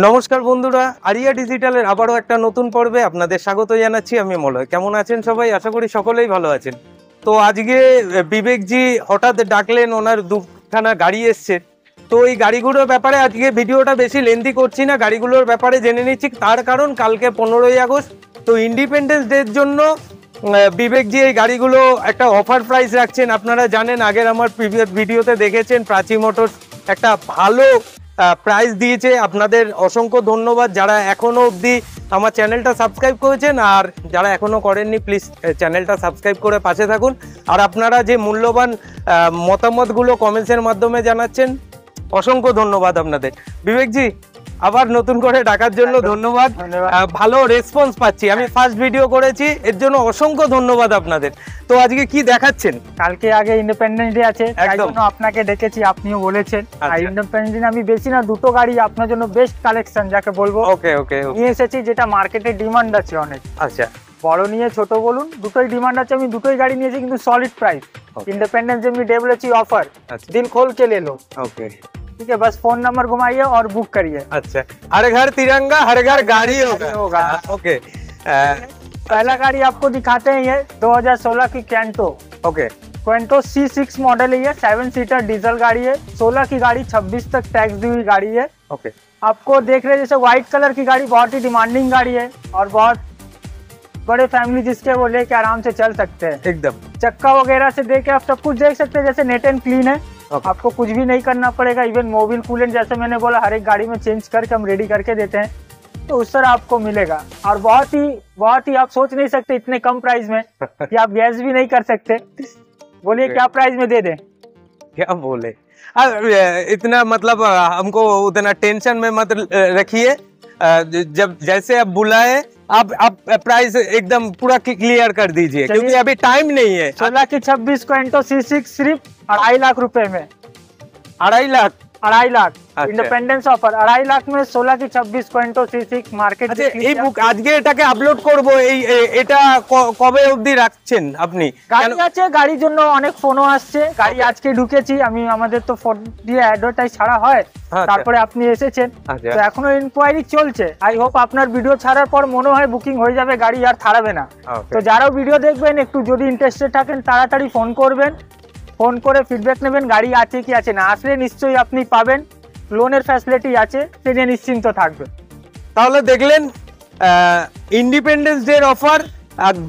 নমস্কার বন্ধুরা, আরিয়া ডিজিটালের আবারও একটা নতুন পর্বে আপনাদের স্বাগত জানাচ্ছি। আমি মলয়। কেমন আছেন সবাই? আশা করি সকলেই ভালো আছেন। তো আজকে বিবেকজি হঠাৎ ডাকলেন, ওনার দুখানা গাড়ি এসছে। তো এই গাড়িগুলোর ব্যাপারে আজকে ভিডিওটা বেশি লেন্থি করছি না, গাড়িগুলোর ব্যাপারে জেনে নিচ্ছি। তার কারণ কালকে 15ই আগস্ট, তো ইন্ডিপেন্ডেন্স ডের জন্য বিবেকজি এই গাড়িগুলো একটা অফার প্রাইস রাখছেন। আপনারা জানেন, আগের আমার প্রিভিয়াস ভিডিওতে দেখেছেন প্রাচী মোটরস একটা ভালো প্রাইস দিয়েছে। আপনাদের অসংখ্য ধন্যবাদ যারা এখনো অবধি আমার চ্যানেলটা সাবস্ক্রাইব করেছেন, আর যারা এখনো করেননি প্লিজ চ্যানেলটা সাবস্ক্রাইব করে পাশে থাকুন। আর আপনারা যে মূল্যবান মতামতগুলো কমেন্টসের মাধ্যমে জানাচ্ছেন, অসংখ্য ধন্যবাদ আপনাদের। বিবেকজি, আবার নতুন করে ডাকার জন্য ধন্যবাদ। ভালো রেসপন্স পাচ্ছি, আমি ফার্স্ট ভিডিও করেছি, এর জন্য অসংখ্য ধন্যবাদ আপনাদের। তো আজকে কি দেখাচ্ছেন? কালকে আগে ইন্ডিপেন্ডেন্স ডে আছে, তাই জন্য আপনাকে ডেকেছি, আপনিও বলেছেন। আর ইন্ডিপেন্ডেন্স ডে আমি বেশি না, দুটো গাড়ি আপনার জন্য বেস্ট কালেকশন যাকে বলবো ওকে ওকে নিয়ে এসেছি, যেটা মার্কেটে ডিমান্ড আছে অনেক। আচ্ছা, বড় নিয়ে ছোট বলুন, দুটোই ডিমান্ড আছে। আমি দুটোই গাড়ি নিয়েছি, কিন্তু সলিড প্রাইস। इंडिपेंडेंस डे में डे बोलेची ऑफर, दिल खोल के ले लो। ओके, ठीक है, बस फोन नंबर घुमाइए और बुक करिए। अच्छा, हर घर तिरंगा, हर घर गाड़ी होगा। ओके, पहला गाड़ी आपको दिखाते हैं, ये 2016 की कैंटो। ओके, क्वेंटो C6 मॉडल है, ये 7 सीटर डीजल गाड़ी है। 16 की गाड़ी, 26 तक टैक्स दी हुई गाड़ी है। ओके, आपको देख रहे हैं जैसे व्हाइट कलर की गाड़ी, बहुत ही डिमांडिंग गाड़ी है और बहुत बड़े फैमिली जिसके वो लेके आराम से चल सकते हैं एकदम। चक्का वगैरह से देख के आप सब कुछ देख सकते हैं, जैसे नेट एंड क्लीन है। आपको कुछ भी नहीं करना पड़ेगा। इवन मोबिल कूलेंट, जैसे मैंने बोला, हर एक गाड़ी में चेंज करके हम रेडी करके देते हैं, तो उस तरह आपको मिलेगा। और बहुत ही आप सोच नहीं सकते इतने कम प्राइस में कि आप गैस भी नहीं कर सकते। बोलिए क्या प्राइस में दे दें? क्या बोले, इतना मतलब हमको उतना टेंशन में मत रखिए। जब जैसे आप बुलाए, आप प्राइस एकदम पूरा क्लियर कर दीजिए, क्योंकि अभी टाइम नहीं है। 16 की 26 क्वेंटो C6 सिर्फ 2.5 लाख रुपए में। 2.5 लाख? 2.5 लाख अच्छा। इंडिपेंडेंस ऑफर 2.5 लाख में 16 की 26 क्वेंटो C6 মার্কেট। আচ্ছা, এই বুক আজকে এটাকে আপলোড করব, এটা কবে অবধি রাখছেন আপনি? গাড়ি আছে, গাড়ির জন্য অনেক ফোনও আসছে। গাড়ি আজকে ঢুকেছি আমি, আমাদের তো ফোন দিয়ে অ্যাডভার্টাইজ ছাড়া হয়, তারপরে আপনি এসেছেন, তো এখনো ইনকোয়ারি চলছে। আই হোপ আপনার ভিডিও ছাড়ার পর মনে হয় বুকিং হয়ে যাবে, গাড়ি আর ছাড়াবে না। তো যারাও ভিডিও দেখবেন, একটু যদি ইন্টারেস্টেড থাকেন তাড়াতাড়ি ফোন করবেন, ফোন করে ফিডব্যাক নেবেন গাড়ি আছে কি আছে না। আসলে নিশ্চয়ই আপনি পাবেন, লোনের ফ্যাসিলিটি আছে, সে নিয়ে নিশ্চিন্ত থাকবেন। তাহলে দেখলেন ইন্ডিপেন্ডেন্স ডে অফার।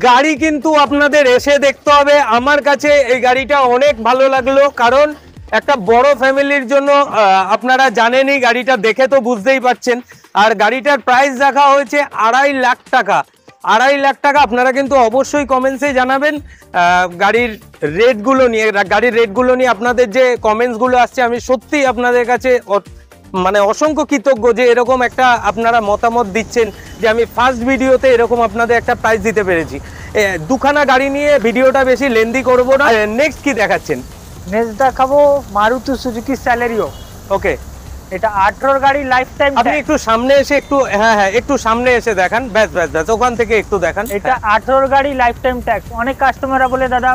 গাড়ি কিন্তু আপনাদের এসে দেখতে হবে। আমার কাছে এই গাড়িটা অনেক ভালো লাগলো, কারণ একটা বড় ফ্যামিলির জন্য, আপনারা জানেনই, গাড়িটা দেখে তো বুঝতেই পারছেন। আর গাড়িটার প্রাইস রাখা হয়েছে 2.5 লাখ টাকা। 2.5 লাখ টাকা। আপনারা কিন্তু অবশ্যই কমেন্টসে জানাবেন গাড়ির রেটগুলো নিয়ে। আপনাদের যে কমেন্টসগুলো আসছে, আমি সত্যি আপনাদের কাছে মানে অসংখ্য কৃতজ্ঞ যে এরকম একটা আপনারা মতামত দিচ্ছেন, যে আমি ফার্স্ট ভিডিওতে এরকম আপনাদের একটা প্রাইস দিতে পেরেছি। দুখানা গাড়ি নিয়ে ভিডিওটা বেশি লেন্দি করবো না। নেক্সট কি দেখাচ্ছেন? নেক্সট দেখাবো মারুতি সুজুকি স্যালারিও। ওকে, এটা 18 গাড়ি লাইফ টাইম। আপনি একটু সামনে এসে একটু সামনে এসে দেখান, ব্যাস ওখান থেকে একটু দেখান। এটা 18 গাড়ি লাইফ টাইম ট্যাক্স। অনেক কাস্টমাররা বলে, দাদা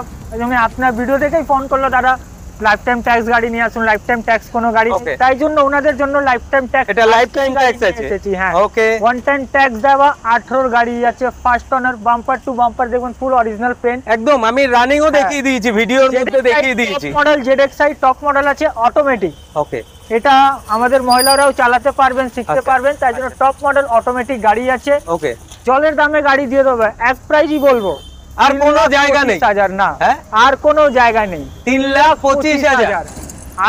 আমি আপনার ভিডিও দেখেই ফোন করলো, দাদা লাইফ টাইম ট্যাক্স গাড়ি নিয়ে আসুন, লাইফ টাইম ট্যাক্স কোনো গাড়ি, তাই জন্য ওনাদের জন্য লাইফ টাইম ট্যাক্স। এটা লাইফ টাইম ট্যাক্স আছে? হ্যাঁ, ওকে। ওয়ান টাইম ট্যাক্স দেওয়া 18 গাড়ি আছে। First owner, bumper to bumper দেখুন, ফুল অরিজিনাল পেন্ট। একদম, আমি রানিংও দেখিয়ে দিয়েছি, ভিডিওর মধ্যে দেখিয়ে দিয়েছি। মডেল ZXi টপ মডেল আছে, অটোমেটিক। ওকে, এটা আমাদের মহিলারাও চালাতে পারবেন, শিখতে পারবেন, তাই জন্য টপ মডেল অটোমেটিক গাড়ি আছে। ওকে, জলের দামে গাড়ি দিয়ে দেবে, এক প্রাইসই বলবো, আর কোনো জায়গা নেই। 3,25,000 না, আর কোনো জায়গা নেই। 3,25,000।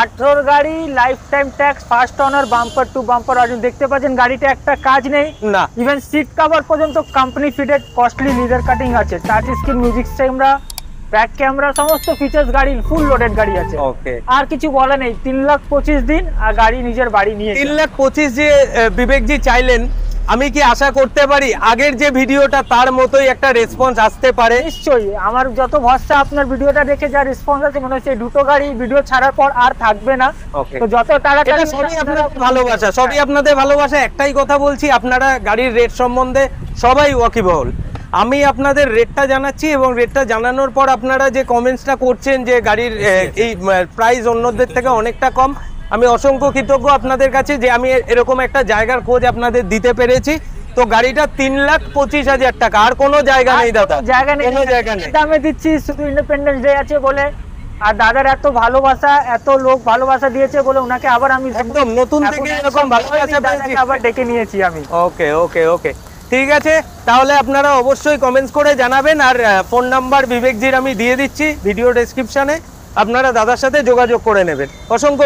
18 গাড়ি life time tax, first owner, bumper to bumper. আর দেখতে পাচ্ছেন গাড়িটা একটা কাজ নেই না, ইভেন সিট কভার পর্যন্ত company fitted, costly leather cutting আছে, touch screen, music camera, back camera, সমস্ত ফিচার্স গাড়ি, ফুল লোডেড গাড়ি আছে। ওকে, আর কিছু বলা নেই। 3,25,000 দিন আর গাড়ি নিজের বাড়ি নিয়ে। 3,25,000 যে বিবেকজি চাইলেন, আমি কি আশা করতে পারি আগের যে ভিডিওটা তার মতোই একটা রেসপন্স আসতে পারে? নিশ্চয়ই। আমার যত ভরসা আপনার ভিডিওটা দেখে যা রেসপন্স আছে, মনে হচ্ছে দুটো গাড়ি ভিডিও ছাড়ার পর আর থাকবে না। তো যত তাড়াতাড়ি, সবই আপনাদের ভালোবাসা, সবই আপনাদের ভালোবাসা। একটাই কথা বলছি, আপনারা গাড়ির রেট সম্বন্ধে সবাই ওয়াকিবহল। আমি আপনাদের রেটটা জানাচ্ছি, এবং রেটটা জানানোর পর আপনারা যে কমেন্টসটা করছেন যে গাড়ির এই প্রাইস অন্যদের থেকে অনেকটা কম, আমি অসংখ্য কৃতজ্ঞ আপনাদের কাছে যে আমি এরকম একটা জায়গার খোঁজ আপনাদের দিতে পেরেছি। তো গাড়িটা 3,25,000 টাকা, আর কোনো জায়গা নেই দাদা, জায়গা নেই, কোনো জায়গা নেই, দামে দিচ্ছি শুধু ইন্ডিপেন্ডেন্স ডে আছে বলে। আর দাদার এত ভালোবাসা, এত লোক ভালোবাসা দিয়েছে বলে ওনাকে আবার আমি একদম নতুন থেকে এরকম ভালোবাসা পেয়েছি, আবার ডেকে নিয়েছি আমি। ওকে ওকে ওকে, ঠিক আছে। তাহলে আপনারা অবশ্যই কমেন্টস করে জানাবেন, আর ফোন নাম্বার বিবেকজির আমি দিয়ে দিচ্ছি ভিডিও ডেসক্রিপশনে, আপনারা দাদার সাথে যোগাযোগ করে নেবেন। অসংখ্য